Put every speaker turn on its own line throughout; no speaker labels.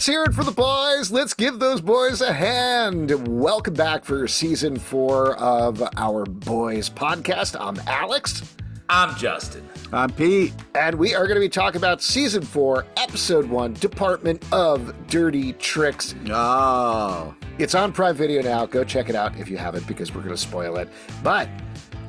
Let's hear it for the boys. Let's give those boys a hand. Welcome back for season 4 of our Boys podcast. I'm Alex.
I'm Justin.
I'm Pete.
And we are going to be talking about season 4, episode 1, Department of Dirty Tricks.
Oh.
It's on Prime Video now. Go check it out if you haven't, because we're going to spoil it. But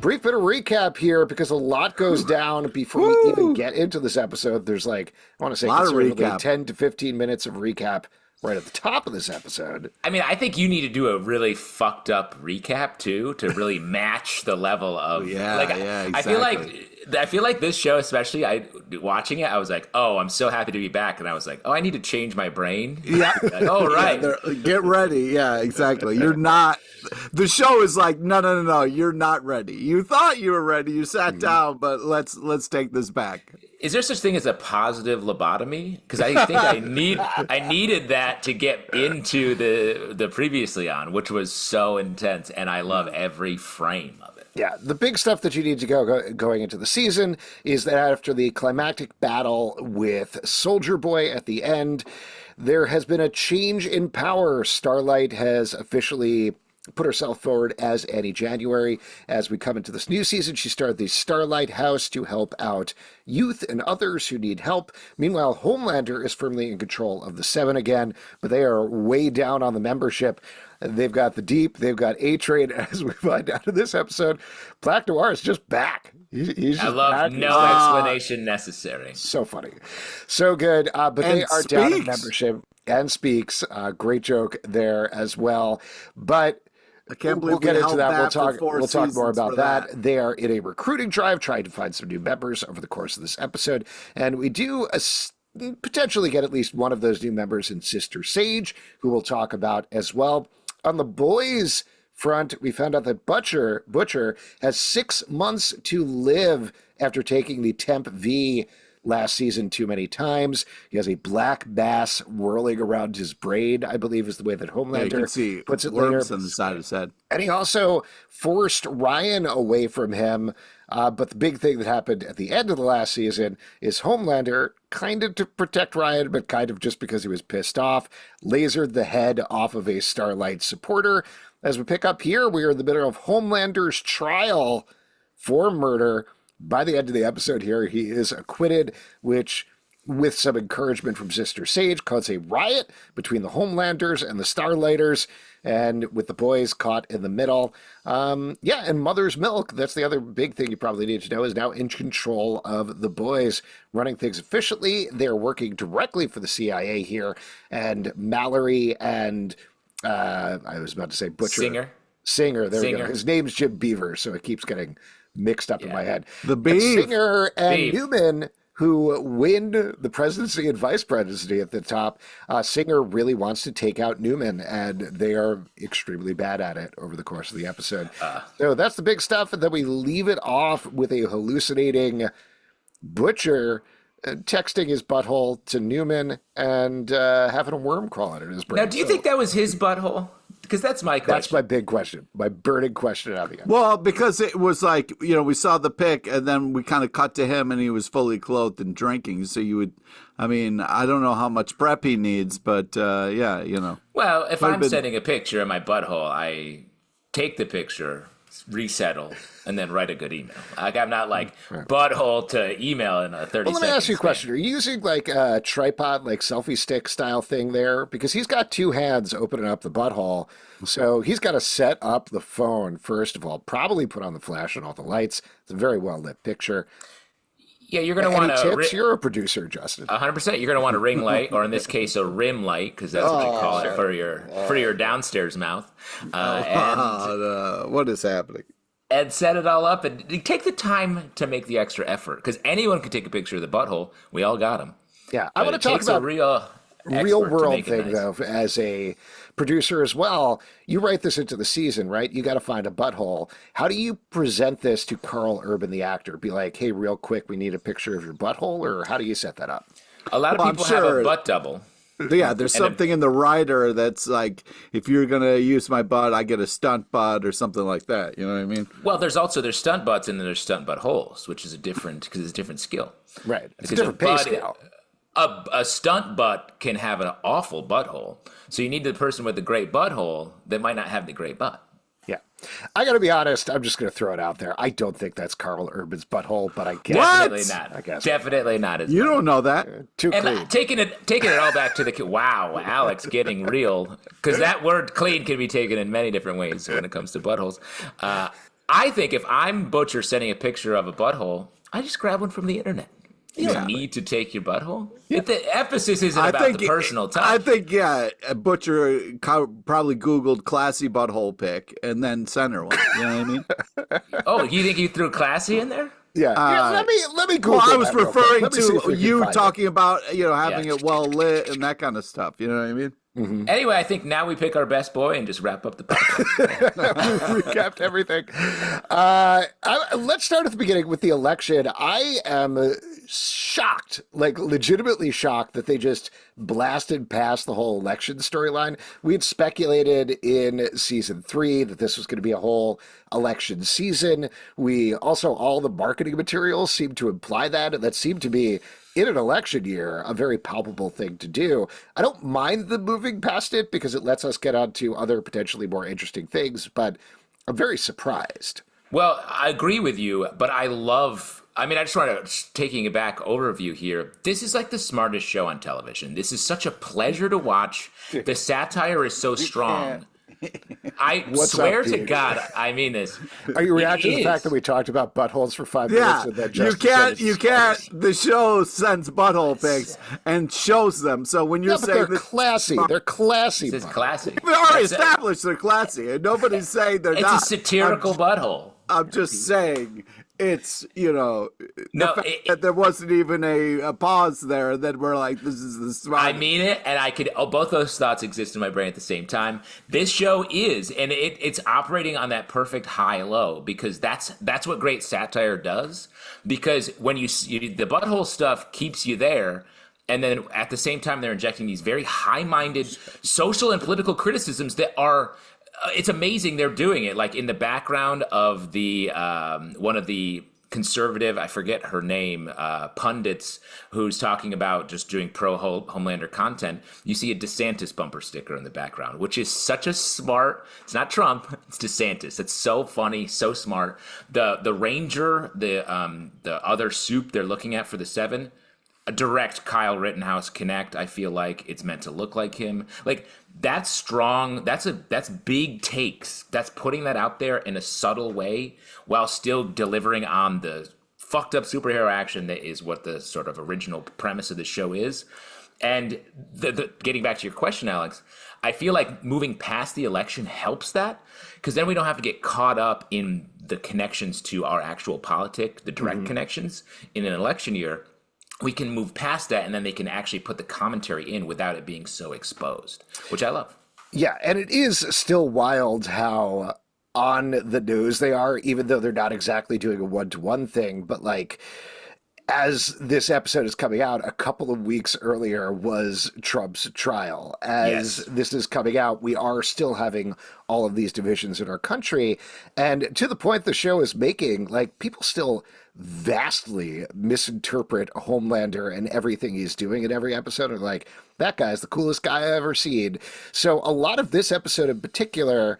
brief bit of recap here, because a lot goes down before we even get into this episode. There's I want to say conservatively 10 to 15 minutes of recap right at the top of this episode.
I mean, I think you need to do a really fucked up recap too to really match the level of
exactly.
I feel like this show, especially watching it, I was like, oh, I'm so happy to be back. And I was like, oh, I need to change my brain.
Yeah.
Oh, right.
Yeah, get ready. Yeah, exactly. You're not. The show is like, no. You're not ready. You thought you were ready. You sat down, but let's take this back.
Is there such thing as a positive lobotomy? Because I think I needed that to get into the previously on, which was so intense, and I love every frame of it.
Yeah, the big stuff that you need to going into the season is that after the climactic battle with Soldier Boy at the end, there has been a change in power. Starlight has officially put herself forward as Annie January. As we come into this new season, she started the Starlight House to help out youth and others who need help. Meanwhile, Homelander is firmly in control of the Seven again, but they are way down on the membership. They've got the Deep, they've got A-Train, as we find out in this episode. Black Noir is just back. He's just
I love
back.
no explanation necessary.
So funny. So good. But they are down in membership and speaks. Great joke there as well. But
I can't believe
we'll get into that. We'll talk more about
that.
They are in a recruiting drive trying to find some new members over the course of this episode. And we do potentially get at least one of those new members in Sister Sage, who we'll talk about as well. On the boys front, we found out that Butcher has 6 months to live after taking the Temp V last season too many times. He has a black bass whirling around his brain, I believe is the way that Homelander puts it later.
On the side of his head.
And he also forced Ryan away from him. But the big thing that happened at the end of the last season is Homelander, kind of to protect Ryan, but kind of just because he was pissed off, lasered the head off of a Starlight supporter. As we pick up here, we are in the middle of Homelander's trial for murder. By the end of the episode here, he is acquitted, which, with some encouragement from Sister Sage, caused a riot between the Homelanders and the Starlighters, and with the boys caught in the middle. And Mother's Milk, that's the other big thing you probably need to know, is now in control of the boys, running things efficiently. They're working directly for the CIA here, and Mallory and, I was about to say Butcher. Singer, there we go. His name's Jim Beaver, so it keeps getting mixed up in my head.
The Beef.
Singer and Neuman, who win the presidency and vice presidency at the top. Singer really wants to take out Neuman, and they are extremely bad at it over the course of the episode. So that's the big stuff, and then we leave it off with a hallucinating Butcher texting his butthole to Neuman and having a worm crawl out of his brain.
Now, do you think that was his butthole? Because that's my question.
That's my big question, my burning question out of the end.
Well, because it was like, we saw the pic and then we kind of cut to him and he was fully clothed and drinking. So I don't know how much prep he needs, but
Well, if I'm sending a picture of my butthole, I take the picture, resettle, and then write a good email. I'm not butthole to email in a 30 seconds.
Well, let me ask you a question. Are you using a tripod, selfie stick style thing there? Because he's got 2 hands opening up the butthole. So he's got to set up the phone, first of all, probably put on the flash and all the lights. It's a very well lit picture.
Yeah, you're going to want
to... You're a producer, Justin.
100%. You're going to want a ring light, or in this case, a rim light, because that's what you call it for your downstairs mouth.
What is happening?
And set it all up, and take the time to make the extra effort, because anyone can take a picture of the butthole. We all got them.
Yeah, I want to talk about real world thing, though, as a producer as well. You write this into the season, right? You got to find a butthole. How do you present this to Carl Urban, the actor? Be like, hey, real quick, we need a picture of your butthole, or how do you set that up?
A lot of people have a butt double.
Yeah, there's something in the writer that's like, if you're going to use my butt, I get a stunt butt or something like that. You know what I mean?
Well, there's stunt butts and then there's stunt butt holes, which is because it's a different skill.
Right. It's a different pay scale.
a stunt butt can have an awful butthole. So you need the person with the great butthole that might not have the great butt.
Yeah. I got to be honest. I'm just going to throw it out there. I don't think that's Carl Urban's butthole, but I guess.
Definitely not.
I guess.
Definitely not. His
You
butthole.
don't know that.
Too clean.
And taking it all back to the wow, Alex getting real, because that word "clean" can be taken in many different ways when it comes to buttholes. I think if I'm Butcher sending a picture of a butthole, I just grab one from the internet. You don't need to take your butthole. The emphasis isn't about the personal touch.
I think, Butcher probably Googled classy butthole pic and then sent her one. You know what I mean?
Oh, you think you threw classy in there?
Yeah. Let me Google
Well, I was
that real quick.
referring
Let me see if
to
we can
you
find it.
talking about, having
Yeah.
it well lit and that kind of stuff. You know what I mean?
Anyway, I think now we pick our best boy and just wrap up the podcast.
Recapped everything. Let's start at the beginning with the election. I am shocked, like legitimately shocked, that they just blasted past the whole election storyline. We had speculated in season 3 that this was going to be a whole election season. All the marketing materials seemed to imply that, and that seemed to be, in an election year, a very palpable thing to do. I don't mind them moving past it because it lets us get on to other potentially more interesting things, but I'm very surprised.
Well, I agree with you, but I just want to, taking a back overview here, this is like the smartest show on television. This is such a pleasure to watch. The satire is so strong. I swear to God, I mean this.
Are you reacting to the fact that we talked about buttholes for 5 minutes?
Yeah,
And then
you can't. The show sends butthole pics and shows them. So when you're
but
saying
they're classy. They're classy.
This is classy.
we already established they're classy, and nobody's saying they're
It's
not.
a satirical butthole.
I'm just saying it's
No,
that there wasn't even a pause there, and then we're like, this is the smart.
I mean it, and I could. Both those thoughts exist in my brain at the same time. This show is, and it's operating on that perfect high-low because that's what great satire does. Because when you the butthole stuff keeps you there, and then at the same time they're injecting these very high-minded social and political criticisms that are. It's amazing they're doing it. Like in the background of the one of the conservative, I forget her name, pundits who's talking about just doing pro-Homelander content, you see a DeSantis bumper sticker in the background, which is such a smart, it's not Trump, it's DeSantis. It's so funny, so smart. The Ranger, the other soup they're looking at for the 7, a direct Kyle Rittenhouse connect. I feel like it's meant to look like him. Like that's strong. That's big takes. That's putting that out there in a subtle way while still delivering on the fucked up superhero action that is what the sort of original premise of the show is. And getting back to your question, Alex, I feel like moving past the election helps that because then we don't have to get caught up in the connections to our actual politic, the direct connections in an election year. We can move past that, and then they can actually put the commentary in without it being so exposed, which I love.
Yeah, and it is still wild how on the news they are, even though they're not exactly doing a one-to-one thing. But like, as this episode is coming out, a couple of weeks earlier was Trump's trial. As this is coming out, we are still having all of these divisions in our country. And to the point the show is making, like, people still vastly misinterpret Homelander and everything he's doing in every episode. Are like, that guy's the coolest guy I've ever seen. So a lot of this episode in particular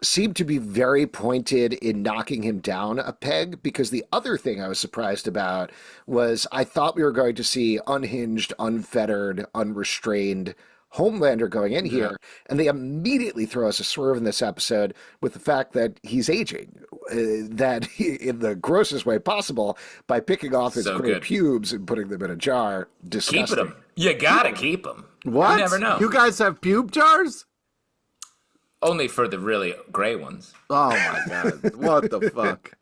seemed to be very pointed in knocking him down a peg, because the other thing I was surprised about was I thought we were going to see unhinged, unfettered, unrestrained Homelander going in here, and they immediately throw us a swerve in this episode with the fact that he's aging, that he, in the grossest way possible, by picking off his gray pubes and putting them in a jar. Disgusting.
Keeping them. You gotta keep them.
What?
You never know.
You guys have pube jars?
Only for the really gray ones.
Oh my God. What the fuck?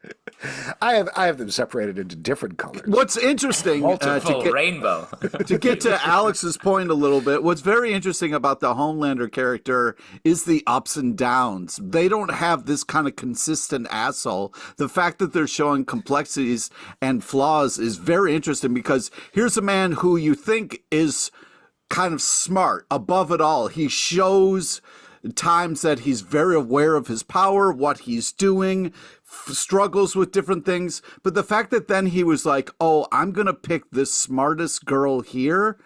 I have them separated into different colors.
What's interesting
Multiple rainbow.
to get to Alex's point a little bit, what's very interesting about the Homelander character is the ups and downs. They don't have this kind of consistent asshole. The fact that they're showing complexities and flaws is very interesting, because here's a man who you think is kind of smart, above it all. He shows times that he's very aware of his power, what he's doing, struggles with different things. But the fact that then he was like, oh, I'm going to pick the smartest girl here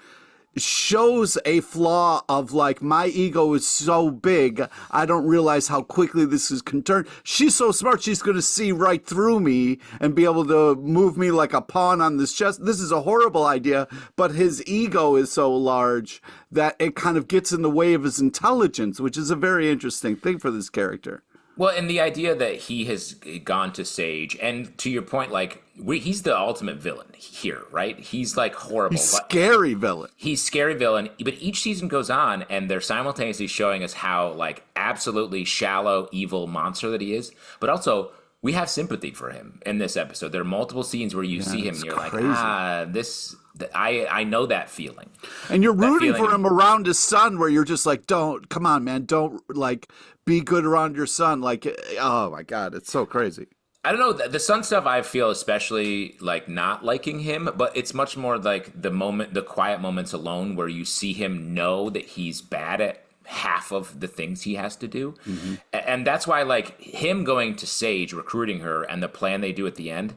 shows a flaw of like, my ego is so big, I don't realize how quickly this is can turn. She's so smart, she's going to see right through me and be able to move me like a pawn on this chess. This is a horrible idea, but his ego is so large that it kind of gets in the way of his intelligence, which is a very interesting thing for this character.
Well, and the idea that he has gone to Sage, and to your point, like he's the ultimate villain here, right? He's like horrible,
He's scary villain.
He's scary villain. But each season goes on, and they're simultaneously showing us how like absolutely shallow, evil monster that he is. But also, we have sympathy for him in this episode. There are multiple scenes where you see him, and you're
crazy.
like, I know that feeling.
And you're rooting for him around his son, where you're just like, come on, man, don't like be good around your son. Like, oh my God, it's so crazy.
I don't know. The son stuff I feel especially like not liking him, but it's much more like the quiet moments alone where you see him know that he's bad at half of the things he has to do. Mm-hmm. And that's why like him going to Sage, recruiting her, and the plan they do at the end,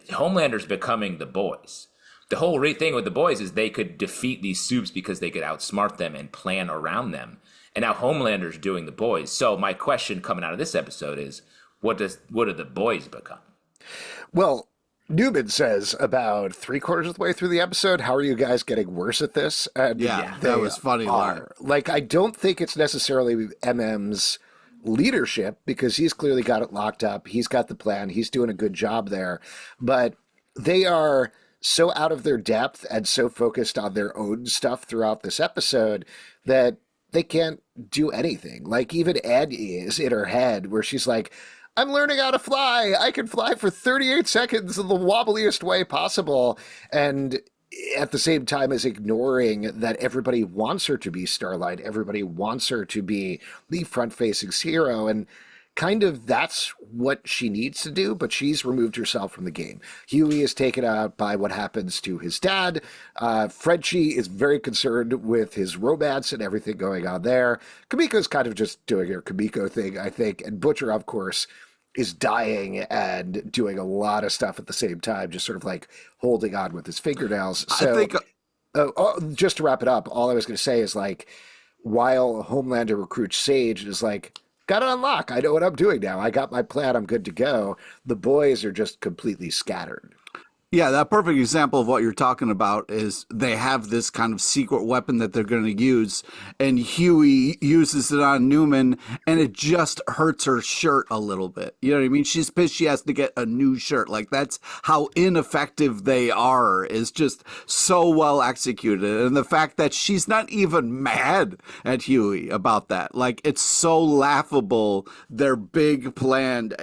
Homelander's becoming the boys. The whole thing with the boys is they could defeat these soups because they could outsmart them and plan around them. And now Homelander's doing the boys. So my question coming out of this episode is, what do the boys become?
Well, Neuman says about 3/4 of the way through the episode, how are you guys getting worse at this? And
that was funny.
Like, I don't think it's necessarily MM's leadership, because he's clearly got it locked up. He's got the plan. He's doing a good job there. But they are so out of their depth and so focused on their own stuff throughout this episode that they can't do anything. Like, even Annie is in her head where she's like, I'm learning how to fly. I can fly for 38 seconds in the wobbliest way possible. And at the same time as ignoring that everybody wants her to be Starlight. Everybody wants her to be the front-facing hero. And kind of that's what she needs to do, but she's removed herself from the game. Huey is taken out by what happens to his dad. Frenchie is very concerned with his romance and everything going on there. Kamiko's kind of just doing her Kamiko thing, I think. And Butcher, of course, is dying and doing a lot of stuff at the same time, just sort of like holding on with his fingernails. So, I think, just to wrap it up, all I was going to say is like, while Homelander recruits Sage, it is like, got to unlock. I know what I'm doing now. I got my plan. I'm good to go. The boys are just completely scattered.
Yeah, that perfect example of what you're talking about is they have this kind of secret weapon that they're going to use, and Huey uses it on Neuman, and it just hurts her shirt a little bit. You know what I mean? She's pissed she has to get a new shirt. Like, that's how ineffective they are, is just so well executed. And the fact that she's not even mad at Huey about that. Like, it's so laughable, their big plan.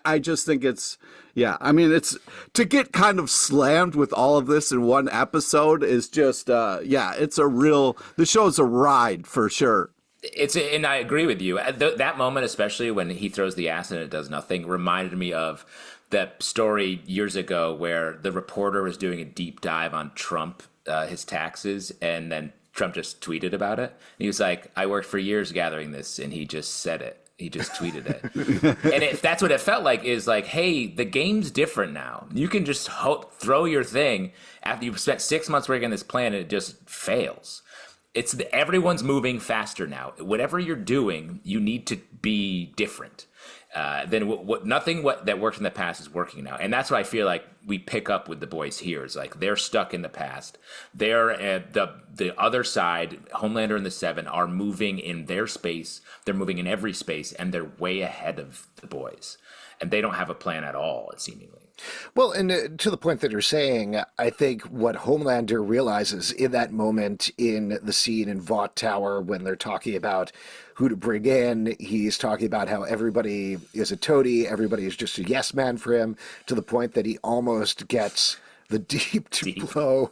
I just think it's... Yeah, I mean, it's to get kind of slammed with all of this in one episode is just, it's a real, the show's a ride for sure.
And I agree with you. That moment, especially when he throws the acid and it does nothing, reminded me of that story years ago where the reporter was doing a deep dive on Trump, his taxes, and then Trump just tweeted about it. And he was like, I worked for years gathering this, and he just said it. He just tweeted it. And if that's what it felt like, is like, hey, the game's different now. You can just throw your thing after you've spent 6 months working on this plan and it just fails. Everyone's moving faster now. Whatever you're doing, you need to be different. Then nothing that worked in the past is working now. And that's what I feel like we pick up with the boys here. Is like they're stuck in the past. They're at the other side. Homelander and the Seven are moving in their space. They're moving in every space, and they're way ahead of the boys. And they don't have a plan at all, seemingly.
Well, and to the point that you're saying, I think what Homelander realizes in that moment in the scene in Vought Tower when they're talking about who to bring in, he's talking about how everybody is a toady, everybody is just a yes man for him, to the point that he almost gets the deep to
Deep.
blow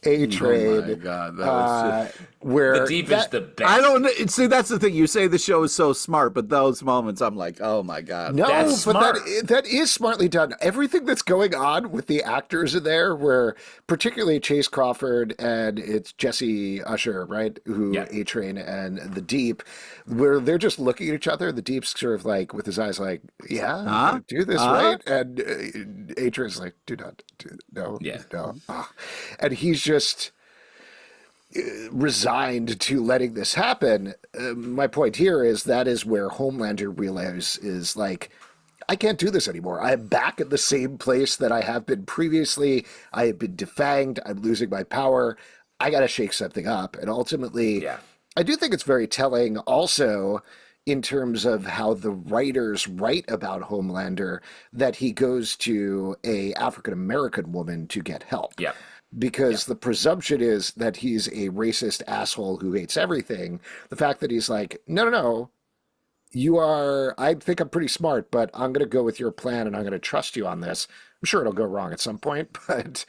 A
Oh my
Train,
God, that was just...
The
where
Deep is
that
the best.
I don't know. See, that's the thing. You say the show is so smart, but those moments, I'm like, oh my God.
no,
That's
but
smart.
that is smartly done. Everything that's going on with the actors in there, where particularly Chase Crawford and it's Jesse Usher, right, who
Yeah.
A Train and the Deep, where they're just looking at each other. The Deep's sort of like with his eyes like, yeah, I'm
Huh?
gonna do this,
Huh?
right? And A Train's like, do not, do, no,
Yeah.
no, ah. And he's just resigned to letting this happen. My point here is that is where Homelander realizes like, I can't do this anymore. I'm back at the same place that I have been previously. I have been defanged. I'm losing my power. I got to shake something up. And ultimately,
Yeah.
I do think it's very telling also in terms of how the writers write about Homelander that he goes to a African American woman to get help
Yeah. Yeah.
because the presumption is that he's a racist asshole who hates everything. The fact that he's like, no, no, no, you are, I think I'm pretty smart, but I'm going to go with your plan and I'm going to trust you on this. I'm sure it'll go wrong at some point, but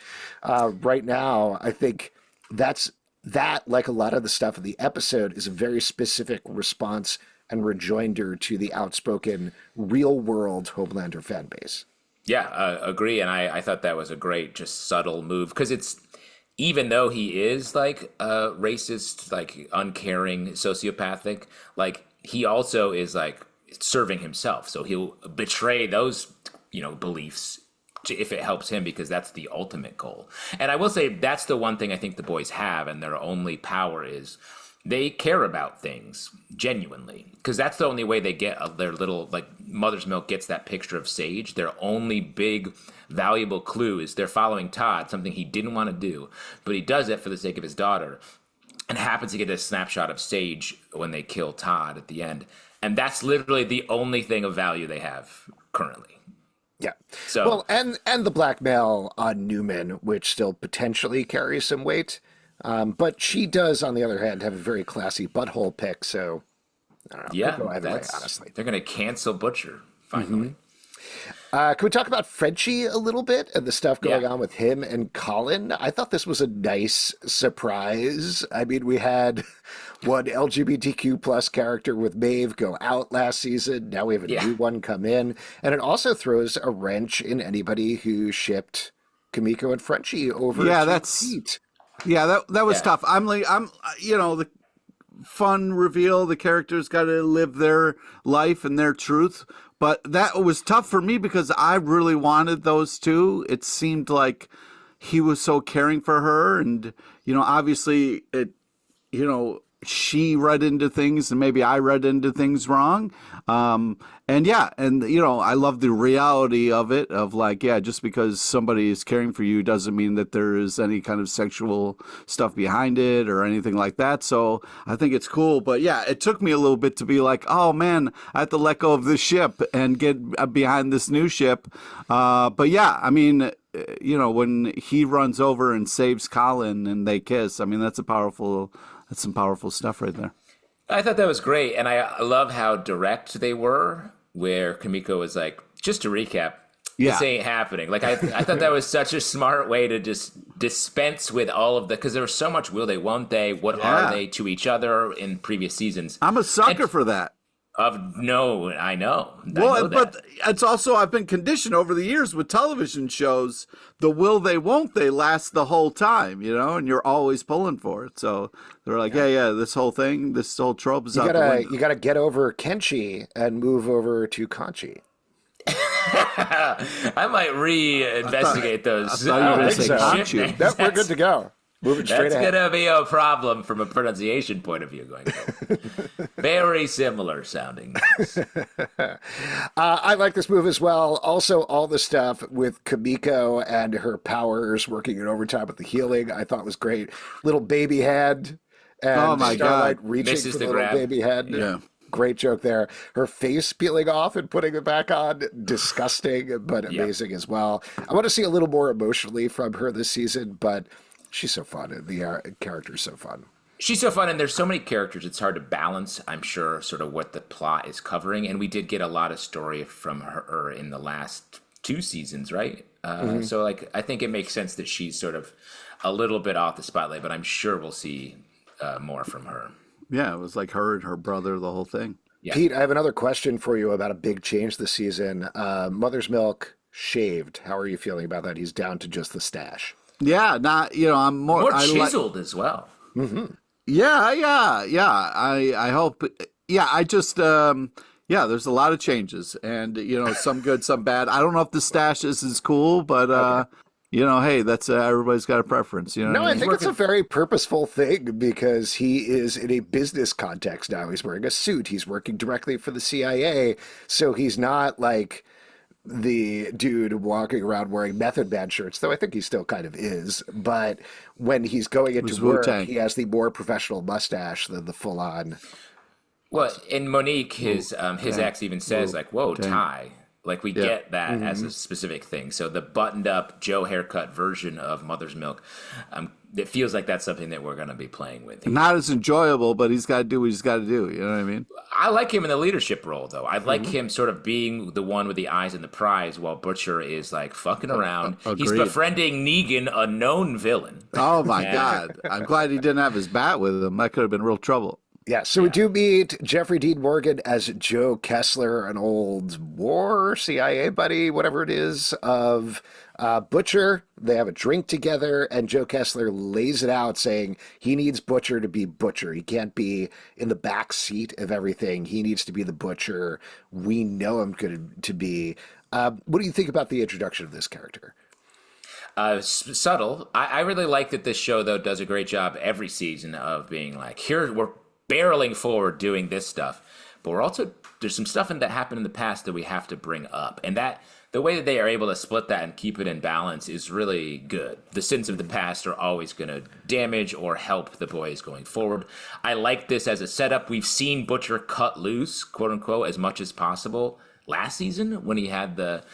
right now, I think that, like a lot of the stuff in the episode, is a very specific response and rejoinder to the outspoken real world Homelander fan base.
Yeah, agree. And I thought that was a great, just subtle move because it's, even though he is like a racist, like uncaring, sociopathic, like he also is like serving himself. So he'll betray those, beliefs if it helps him because that's the ultimate goal. And I will say that's the one thing I think the boys have, and their only power is they care about things genuinely because that's the only way they get their little, like Mother's Milk gets that picture of Sage. Their only big valuable clue is they're following Todd, something he didn't want to do, but he does it for the sake of his daughter and happens to get a snapshot of Sage when they kill Todd at the end. And that's literally the only thing of value they have currently.
Yeah.
So,
Well, and the blackmail on Newman, which still potentially carries some weight. But she does, on the other hand, have a very classy butthole pick. So I don't know.
yeah,
Could go either way, honestly.
they're going to cancel Butcher finally.
Can we talk about Frenchie a little bit and the stuff going
Yeah.
on with him and Colin? I thought this was a nice surprise. I mean, we had one LGBTQ plus character with Maeve go out last season. Now we have a
Yeah.
new one come in. And it also throws a wrench in anybody who shipped Kamiko and Frenchie over
Yeah,
to
that's
Pete.
yeah, that was
Yeah.
tough. I'm the fun reveal. The characters got to live their life and their truth. But that was tough for me because I really wanted those two. It seemed like he was so caring for her. And, obviously she read into things and maybe I read into things wrong. I love the reality of it of like, yeah, just because somebody is caring for you doesn't mean that there is any kind of sexual stuff behind it or anything like that. So I think it's cool. But yeah, it took me a little bit to be like, oh man, I have to let go of this ship and get behind this new ship. But yeah, I mean, when he runs over and saves Colin and they kiss, I mean, that's some powerful stuff right there.
I thought that was great, and I love how direct they were, where Kamiko was like, just to recap, this
Yeah.
ain't happening. Like, I thought that was such a smart way to just dispense with all of the, because there was so much will they, won't they, what
Yeah.
are they to each other in previous seasons.
I'm a sucker
And-
for that.
No, I know. I know
Well,
that.
but it's also, I've been conditioned over the years with television shows, the will they, won't they last the whole time, and you're always pulling for it. So they're like, yeah, this whole trope is out the window.
You gotta get over Kenshi and move over to Conchi.
I might re-investigate those.
I thought you were gonna
say
ship
Conchu.
names.
Yep, we're good to go. Moving straight
That's
ahead.
going to be a problem from a pronunciation point of view going forward. Very similar sounding.
I like this move as well. Also, all the stuff with Kamiko and her powers working in overtime with the healing, I thought was great. Little baby head and
Oh my
Starlight
God.
reaching
Misses
for the
the
little
grab.
baby head.
Yeah.
Great joke there. Her face peeling off and putting it back on, disgusting, but amazing as well. I want to see a little more emotionally from her this season, but she's so fun. And the character's so fun.
She's so fun, and there's so many characters, it's hard to balance, I'm sure, sort of what the plot is covering. And we did get a lot of story from her in the last 2 seasons, right? So like I think it makes sense that she's sort of a little bit off the spotlight, but I'm sure we'll see more from her.
Yeah, it was like her and her brother, the whole thing.
Yeah.
Pete, I have another question for you about a big change this season. Mother's Milk shaved. How are you feeling about that? He's down to just the stash.
Yeah, not I'm more
More chiseled as well.
Yeah. I hope. Yeah, I just there's a lot of changes, and some good, some bad. I don't know if the stash is as cool, but hey, that's everybody's got a preference. You know
No,
what I
I
mean?
think it's a very purposeful thing because he is in a business context now. He's wearing a suit. He's working directly for the CIA, so he's not like the dude walking around wearing Method Man shirts, though I think he still kind of is. But when he's going into work,
Wu-Tang.
he has the more professional mustache than the full-on.
Well, in Monique, his ex even says like, "Whoa, Ty." Like we get that as a specific thing. So the buttoned-up Joe haircut version of Mother's Milk, it feels like that's something that we're going to be playing with.
Not as enjoyable, but he's got to do what he's got to do. You know what I mean?
I like him in the leadership role, though. I like him sort of being the one with the eyes and the prize, while Butcher is like fucking around. He's
Agreed.
befriending Negan, a known villain.
Oh my God! I'm glad he didn't have his bat with him. That could have been real trouble.
Yeah, so we do meet Jeffrey Dean Morgan as Joe Kessler, an old war CIA buddy, whatever it is, of Butcher. They have a drink together, and Joe Kessler lays it out saying he needs Butcher to be Butcher. He can't be in the back seat of everything. He needs to be the Butcher we know him to be. What do you think about the introduction of this character?
Subtle. I really like that this show, though, does a great job every season of being like, here, we're barreling forward doing this stuff, but we're also, there's some stuff that happened in the past that we have to bring up, and that the way that they are able to split that and keep it in balance is really good. The sins of the past are always going to damage or help the boys going forward. I like this as a setup. We've seen Butcher cut loose, quote unquote, as much as possible last season when he had the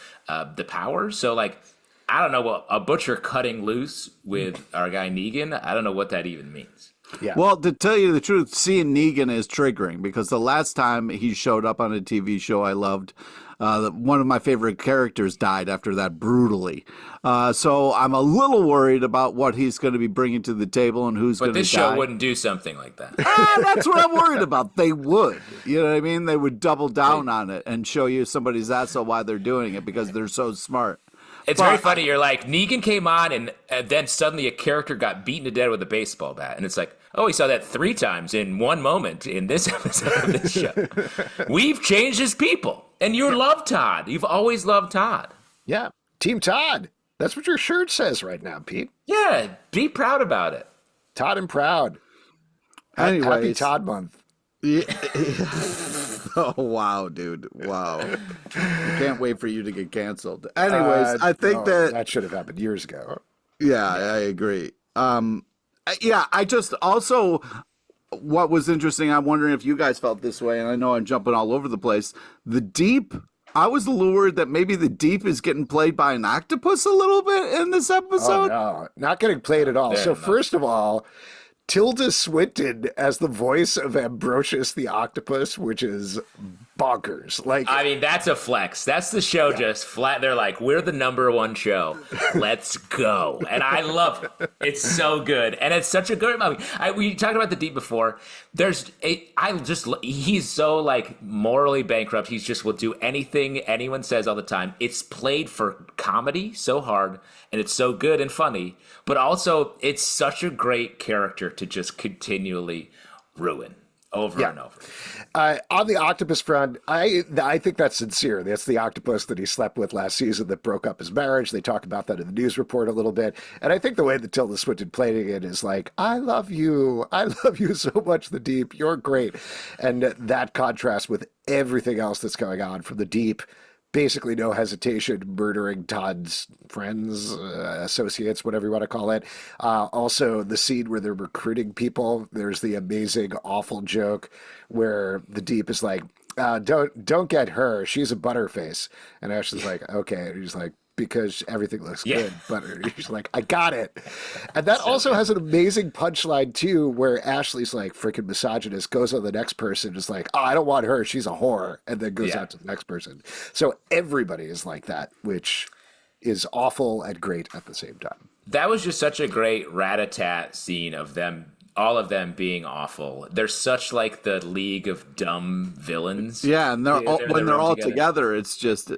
power. So like, I don't know what a Butcher cutting loose with our guy Negan, I don't know what that even means.
Yeah.
Well, to tell you the truth, seeing Negan is triggering because the last time he showed up on a TV show I loved, one of my favorite characters died after that brutally. So I'm a little worried about what he's going to be bringing to the table and who's going to die.
But this show wouldn't do something like that.
That's what I'm worried about. They would. You know what I mean? They would double down on it and show you somebody's asshole why they're doing it because they're so smart.
It's very funny. You're like, Negan came on, and then suddenly a character got beaten to death with a baseball bat. And it's like, oh, we saw that 3 times in one moment in this episode of this show. We've changed as people. And you love Todd. You've always loved Todd.
Yeah. Team Todd. That's what your shirt says right now, Pete.
Yeah, be proud about it.
Todd and proud.
Anyways.
Happy Todd month.
Yeah. Oh, wow, dude. Wow. I can't wait for you to get canceled. Anyways, I think
that should have happened years ago.
Yeah, I agree. I just also, what was interesting, I'm wondering if you guys felt this way, and I know I'm jumping all over the place. The Deep, I was lured that maybe the Deep is getting played by an octopus a little bit in this episode.
Oh, no, not getting played at all. So first of all, Tilda Swinton as the voice of Ambrosius the Octopus, which is bonkers. Like,
I mean, that's a flex. That's the show just flat. They're like, we're the #1 show. Let's go. And I love it. It's so good. And it's such a good movie. We talked about the Deep before. He's so like morally bankrupt. He's just will do anything anyone says all the time. It's played for comedy so hard, and it's so good and funny. But also, it's such a great character to just continually ruin over and over.
On the octopus front, I think that's sincere. That's the octopus that he slept with last season that broke up his marriage. They talk about that in the news report a little bit. And I think the way that Tilda Swinton played it is like, I love you. I love you so much, the Deep. You're great. And that contrast with everything else that's going on from the Deep. Basically no hesitation murdering Todd's friends, associates, whatever you want to call it. Also, the scene where they're recruiting people, there's the amazing, awful joke where the Deep is like, don't get her. She's a butterface. And Ashley's like, okay. And he's like, because everything looks good, butter. He's like, I got it. And that also has an amazing punchline, too, where Ashley's like, freaking misogynist, goes on the next person, is like, oh, I don't want her. She's a whore. And then goes out to the next person. So everybody is like that, which is awful and great at the same time.
That was just such a great rat-a-tat scene of them, all of them being awful. They're such like the league of dumb villains.
Yeah, and when they're all together, it's just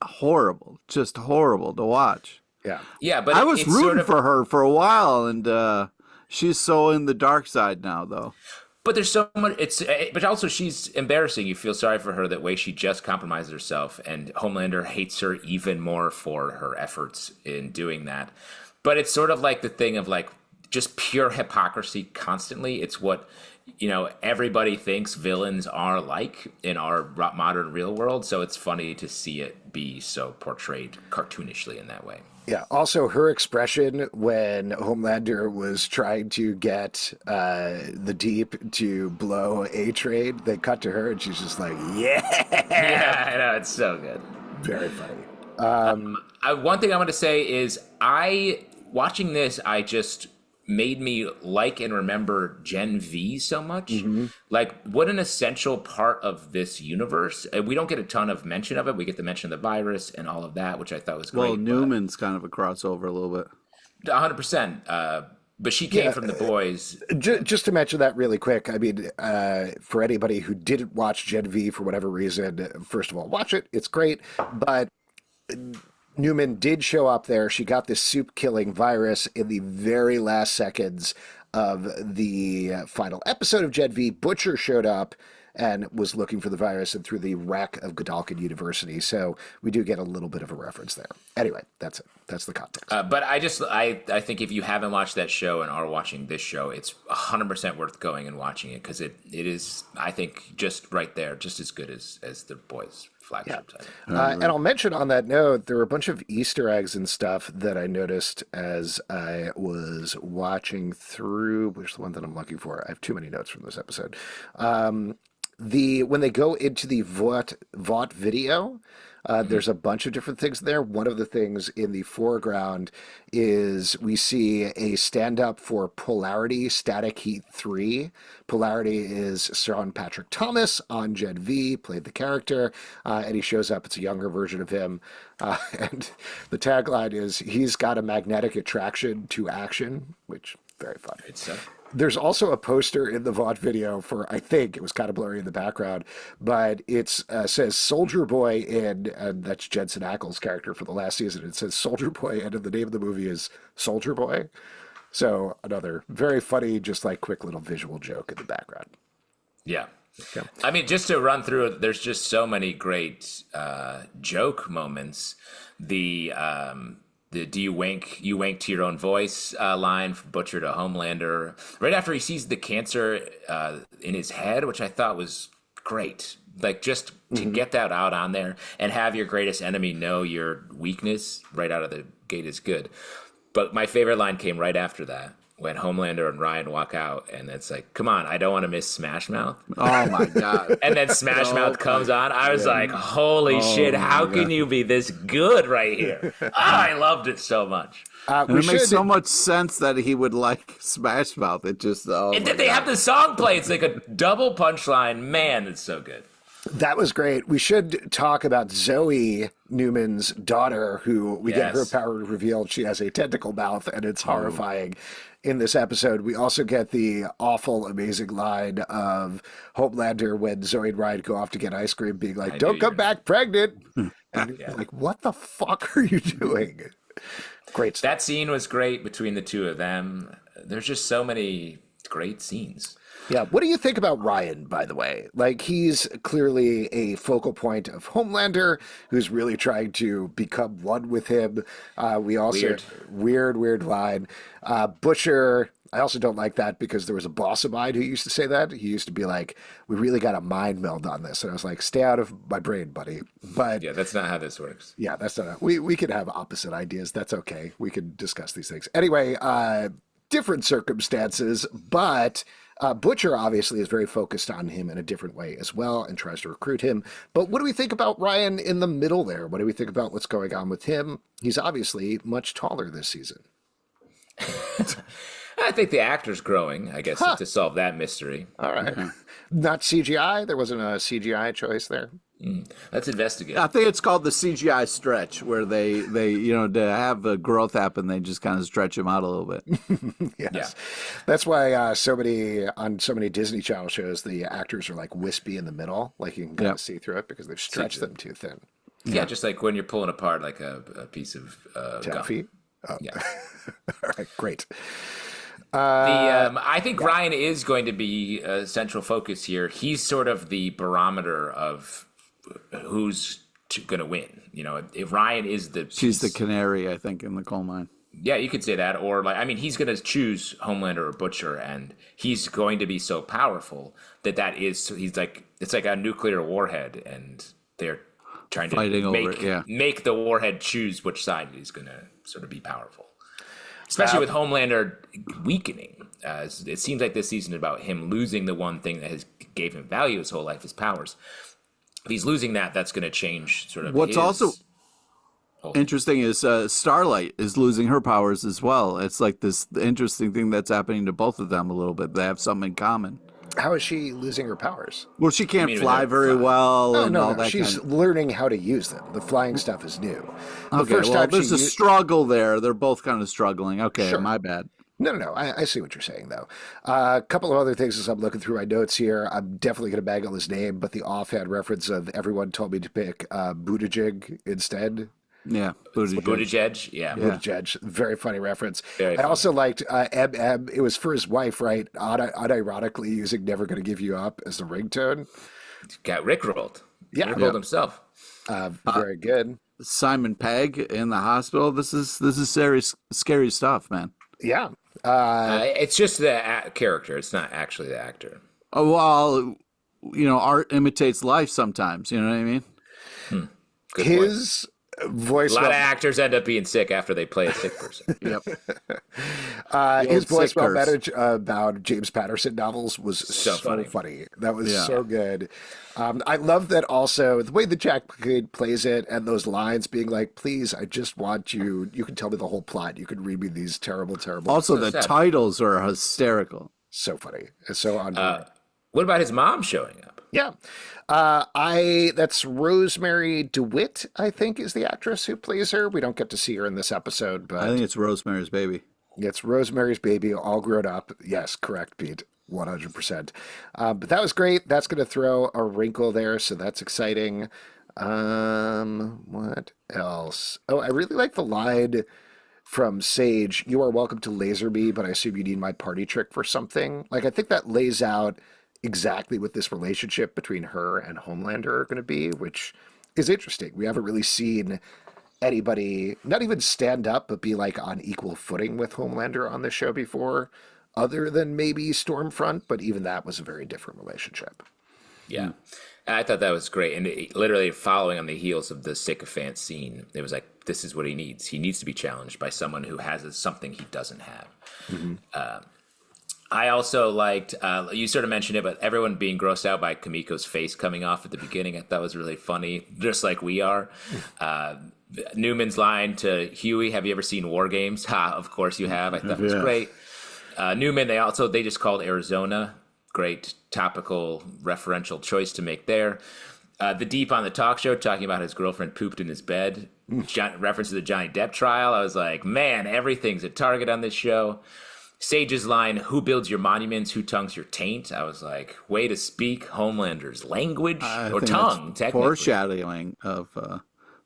horrible to watch.
Yeah,
yeah, but
I was
it's
rooting
sort of,
for her for a while, and she's so in the dark side now, though.
but there's so much. But also she's embarrassing. You feel sorry for her that way. She just compromised herself, and Homelander hates her even more for her efforts in doing that. But it's sort of like the thing of like just pure hypocrisy constantly. It's what, everybody thinks villains are like in our modern real world. So it's funny to see it be so portrayed cartoonishly in that way.
yeah. Also, her expression when Homelander was trying to get the Deep to blow A-Train, they cut to her and she's just like, yeah.
Yeah, I know, it's so good.
Very funny.
One thing I want to say is watching this, I just made me like and remember Gen V so much. Like, what an essential part of this universe. And we don't get a ton of mention of it. We get to mention the virus and all of that, which I thought was great.
Well, Newman's kind of a crossover a little bit.
100%. But she came from the boys.
Just to mention that really quick, I mean, for anybody who didn't watch Gen V for whatever reason, first of all, watch it. It's great. But Neuman did show up there. She got this soup-killing virus in the very last seconds of the final episode of Gen V. Butcher showed up and was looking for the virus and threw the wreck of Godalkin University. So we do get a little bit of a reference there. Anyway, that's it. That's the context.
But I think if you haven't watched that show and are watching this show, it's 100% worth going and watching it because it is, I think, just right there, just as good as the boys' flagship title.
And I'll mention on that note, there were a bunch of Easter eggs and stuff that I noticed as I was watching through, which is the one that I'm looking for. I have too many notes from this episode. When they go into the Vought video, there's a bunch of different things there. One of the things in the foreground is we see a stand-up for Polarity Static Heat 3. Polarity is Sean Patrick Thomas on Gen V, played the character, and he shows up. It's a younger version of him. And the tagline is, he's got a magnetic attraction to action, which very funny. There's also a poster in the Vought video for, I think, it was kind of blurry in the background, but it says Soldier Boy in, and that's Jensen Ackles' character for the last season. It says Soldier Boy, and the name of the movie is Soldier Boy. So another very funny, just like quick little visual joke in the background.
Yeah. Okay. I mean, just to run through it, there's just so many great joke moments. The do you wink to your own voice line from Butcher to Homelander right after he sees the cancer in his head, which I thought was great. Like, just to get that out on there and have your greatest enemy know your weakness right out of the gate is good. But my favorite line came right after that, when Homelander and Ryan walk out, and it's like, come on, I don't want to miss Smash Mouth.
Oh, my God.
And then Smash Mouth comes on. I was like, holy shit, how can you be this good right here? I loved it so much.
It makes so much sense that he would like Smash Mouth. It just,
and then they have the song play. It's like a double punchline. Man, it's so good.
That was great. We should talk about Zoe, Newman's daughter, who we get her power revealed. She has a tentacle mouth, and it's horrifying. In this episode, we also get the awful, amazing line of Homelander when Zoe and Ryan go off to get ice cream, being like, "Don't come back pregnant." And you're like, what the fuck are you doing? Great stuff.
That scene was great between the two of them. There's just so many great scenes.
Yeah. What do you think about Ryan, by the way? Like, he's clearly a focal point of Homelander, who's really trying to become one with him. We also weird line. Butcher, I also don't like that because there was a boss of mine who used to say that. He used to be like, we really got a mind meld on this. And I was like, stay out of my brain, buddy. But
yeah, that's not how this works.
Yeah, that's not, we could have opposite ideas. That's okay. We can discuss these things. Anyway, different circumstances, but Butcher obviously is very focused on him in a different way as well and tries to recruit him. But what do we think about Ryan in the middle there? What do we think about what's going on with him? He's obviously much taller this season.
I think the actor's growing, I guess, to solve that mystery.
All right. Not CGI? There wasn't a CGI choice there?
Let's investigate.
I think it's called the CGI stretch, where they to have a growth happen, they just kind of stretch him out a little bit.
Yes.
Yeah.
That's why so many Disney Channel shows, the actors are like wispy in the middle, like you can kind of see through it because they've stretched them too thin.
Yeah, just like when you're pulling apart like a piece of gum.
Taffy? Oh.
Yeah.
All right, great.
I think Ryan is going to be a central focus here. He's sort of the barometer of who's going to win. If Ryan is
She's the canary, I think, in the coal mine.
Yeah, you could say that. Or he's going to choose Homelander or Butcher, and he's going to be so powerful he's like, it's like a nuclear warhead, and they're trying to make the warhead choose which side he's going to sort of be powerful. Especially with Homelander weakening. It seems like this season is about him losing the one thing that gave him value his whole life, his powers. If he's losing that, that's going to change sort of
What's also interesting is Starlight is losing her powers as well. It's like this interesting thing that's happening to both of them a little bit. They have something in common.
How is she losing her powers?
Well, she can't fly very well.
No. She's learning how to use them. The flying stuff is new.
There's a struggle there. They're both kind of struggling. Okay, sure. My bad.
No. I see what you're saying, though. A couple of other things as I'm looking through my notes here. I'm definitely going to bag on his name, but the offhand reference of everyone told me to pick Buttigieg instead.
Yeah,
Buttigieg. Yeah.
Buttigieg. Very funny reference. I also liked MM. It was for his wife, right? Unironically using "Never Gonna Give You Up" as the ringtone.
Got rickrolled.
Yeah.
Rickrolled himself.
Very good.
Simon Pegg in the hospital. This is scary stuff, man.
Yeah.
It's just the character. It's not actually the actor.
Oh, well, art imitates life sometimes. You know what I mean?
Good
His
point.
Voice.
A lot of actors end up being sick after they play a sick person.
Yep.
His voicemail message about James Patterson novels was so funny. That was so good. I love that also the way that Jack Quaid plays it and those lines being like, please, I just want you. You can tell me the whole plot. You can read me these terrible.
Also, the titles are hysterical.
So funny. It's so on point.
What about his mom showing up?
Yeah. That's Rosemary DeWitt, I think, is the actress who plays her. We don't get to see her in this episode, but
I think it's Rosemary's Baby.
It's Rosemary's Baby, all grown up. Yes, correct, Pete. 100%. But that was great. That's going to throw a wrinkle there, so that's exciting. What else? Oh, I really like the line from Sage, "You are welcome to laser me, but I assume you need my party trick for something." Like, I think that lays out exactly what this relationship between her and Homelander are going to be, which is interesting. We haven't really seen anybody not even stand up, but be like on equal footing with Homelander on this show before, other than maybe Stormfront, but even that was a very different relationship.
Yeah. I thought that was great. And literally following on the heels of the sycophant scene, it was like, this is what he needs. He needs to be challenged by someone who has something he doesn't have. Mm-hmm. I also liked, you sort of mentioned it, but everyone being grossed out by Kamiko's face coming off at the beginning, I thought was really funny, just like we are. Newman's line to Huey, "Have you ever seen War Games?" Ha, of course you have. I thought it was great. Newman, they just called Arizona. Great topical referential choice to make there. The Deep on the talk show talking about his girlfriend pooped in his bed. Reference to the Johnny Depp trial. I was like, man, everything's a target on this show. Sage's line, "Who builds your monuments? Who tongues your taint?" I was like, way to speak Homelander's language or tongue, technically.
Foreshadowing of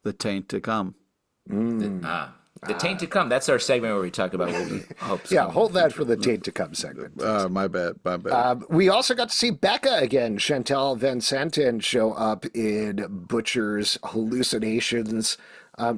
the taint to come.
The taint to come. That's our segment where we talk about what we hope.
Yeah, hold that for the taint to come segment.
My bad.
We also got to see Becca again, Chantal Van Santen, show up in Butcher's hallucinations.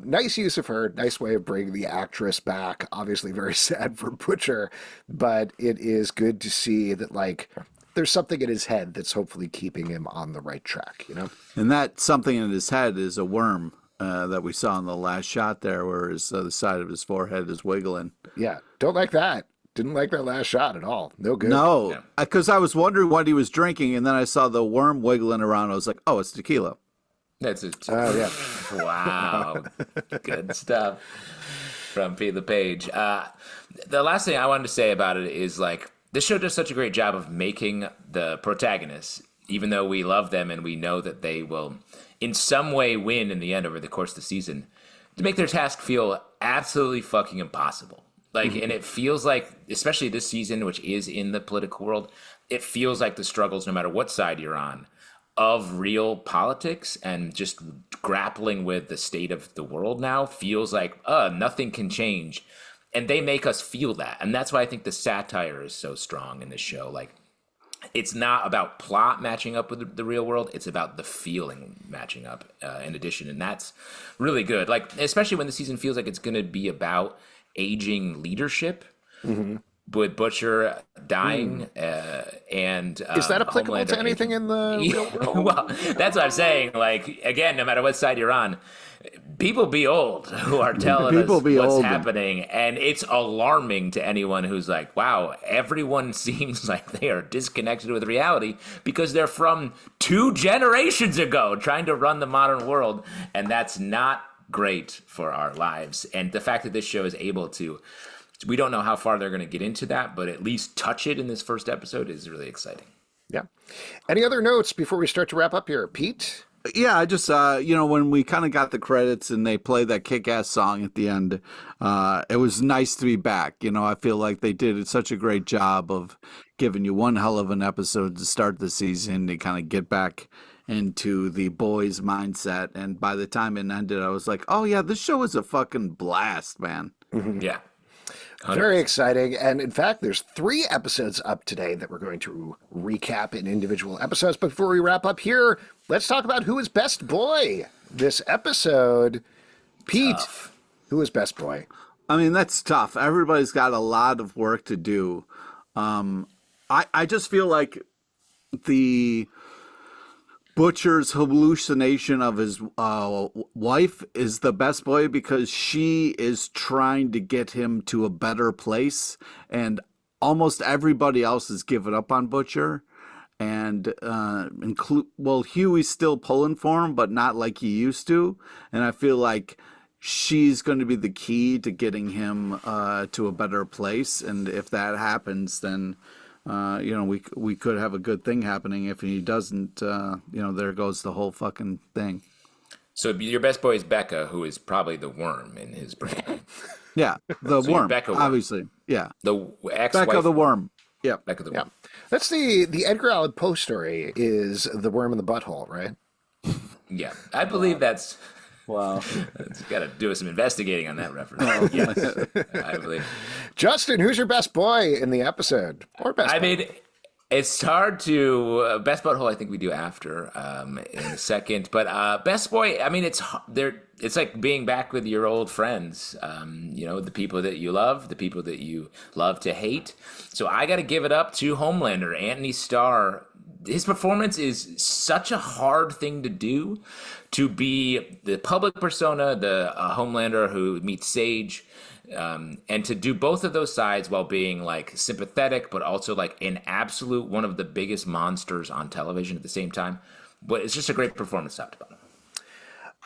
Nice use of her, nice way of bringing the actress back. Obviously very sad for Butcher, but it is good to see that, like, there's something in his head that's hopefully keeping him on the right track, you know?
And that something in his head is a worm that we saw in the last shot there, where the side of his forehead is wiggling.
Yeah, don't like that. Didn't like that last shot at all. No good.
No, because I was wondering what he was drinking, and then I saw the worm wiggling around. I was like, oh, it's tequila.
That's it.
Yeah.
Wow. Good stuff from P. the Page. The last thing I wanted to say about it is, like, this show does such a great job of making the protagonists, even though we love them and we know that they will in some way win in the end over the course of the season, to make their task feel absolutely fucking impossible. Like, and it feels like, especially this season, which is in the political world, it feels like the struggles, no matter what side you're on, of real politics and just grappling with the state of the world now feels like, nothing can change. And they make us feel that. And that's why I think the satire is so strong in this show. Like, it's not about plot matching up with the real world. It's about the feeling matching up in addition. And that's really good. Like, especially when the season feels like it's going to be about aging leadership with Butcher dying and
Is that applicable
Homelander
to anything
aging.
in the real world?
Well, that's what I'm saying. Like, again, no matter what side you're on, people be old who are telling us what's happening, and it's alarming to anyone who's like, wow, everyone seems like they are disconnected with reality because they're from 2 generations ago trying to run the modern world, and that's not great for our lives. And the fact that this show is able to, we don't know how far they're going to get into that, but at least touch it in this first episode is really exciting.
Yeah. Any other notes before we start to wrap up here, Pete?
Yeah, I just, when we kind of got the credits and they played that kick-ass song at the end, it was nice to be back. I feel like they did such a great job of giving you one hell of an episode to start the season to kind of get back into the boys' mindset. And by the time it ended, I was like, oh, yeah, this show is a fucking blast, man.
Yeah. 100%.
Very exciting. And in fact, there's 3 episodes up today that we're going to recap in individual episodes. But before we wrap up here, let's talk about who is best boy this episode. Pete, who is best boy?
I mean, that's tough. Everybody's got a lot of work to do. I just feel like the Butcher's hallucination of his wife is the best boy because she is trying to get him to a better place, and almost everybody else has given up on Butcher. And Huey's still pulling for him, but not like he used to. And I feel like she's going to be the key to getting him to a better place. And if that happens, then we could have a good thing happening. If he doesn't, there goes the whole fucking thing.
So your best boy is Becca, who is probably the worm in his brain.
Yeah, the
So
worm,
Becca worm.
obviously. Yeah,
The ex-wife.
Becca the worm. Yeah,
Becca the
Yeah.
worm.
That's the Edgar Allan Poe story is the worm in the butthole, right?
Yeah, I believe that's.
wow.
It's got to do some investigating on that reference. Yes, I believe.
Justin, who's your best boy in the episode? Or best
I
boy?
mean, it's hard to best butthole. I think we do after in a second, but best boy. I mean, it's there. It's like being back with your old friends. The people that you love, the people that you love to hate. So I got to give it up to Homelander, Anthony Starr. His performance is such a hard thing to do, to be the public persona, the Homelander who meets Sage. And to do both of those sides while being like sympathetic, but also like an absolute one of the biggest monsters on television at the same time. But it's just a great performance top to bottom.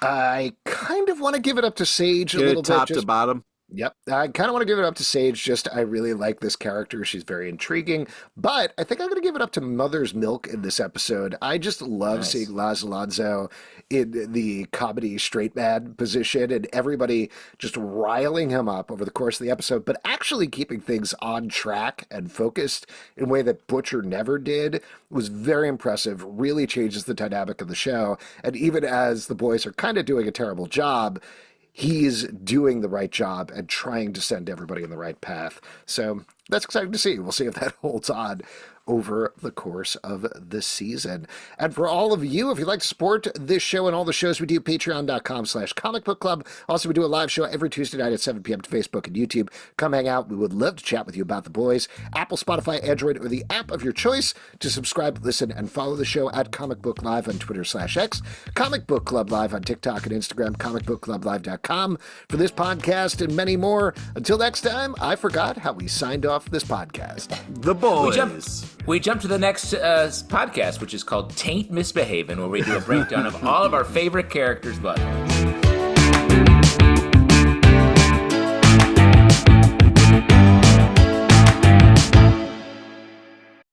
I kind of want to give it up to Sage a
Get
little
it top
bit.
to bottom.
Yep. I kind of want to give it up to Sage. Just, I really like this character. She's very intriguing. But I think I'm going to give it up to Mother's Milk in this episode. I just love seeing Laz Alonso in the comedy straight man position and everybody just riling him up over the course of the episode, but actually keeping things on track and focused in a way that Butcher never did was very impressive, really changes the dynamic of the show. And even as the boys are kind of doing a terrible job, he's doing the right job and trying to send everybody in the right path. So that's exciting to see. We'll see if that holds on over the course of the season. And for all of you, if you'd like to support this show and all the shows we do, patreon.com/comic book club. Also, we do a live show every Tuesday night at 7 p.m. to Facebook and YouTube. Come hang out. We would love to chat with you about the boys. Apple, Spotify, Android, or the app of your choice to subscribe, listen, and follow the show at Comic Book Live on Twitter/X, Comic Book Club Live on TikTok and Instagram, comicbookclublive.com for this podcast and many more. Until next time, I forgot how we signed off this podcast.
The boys.
We jump to the next podcast, which is called Taint Misbehavin', where we do a breakdown of all of our favorite characters' buttons.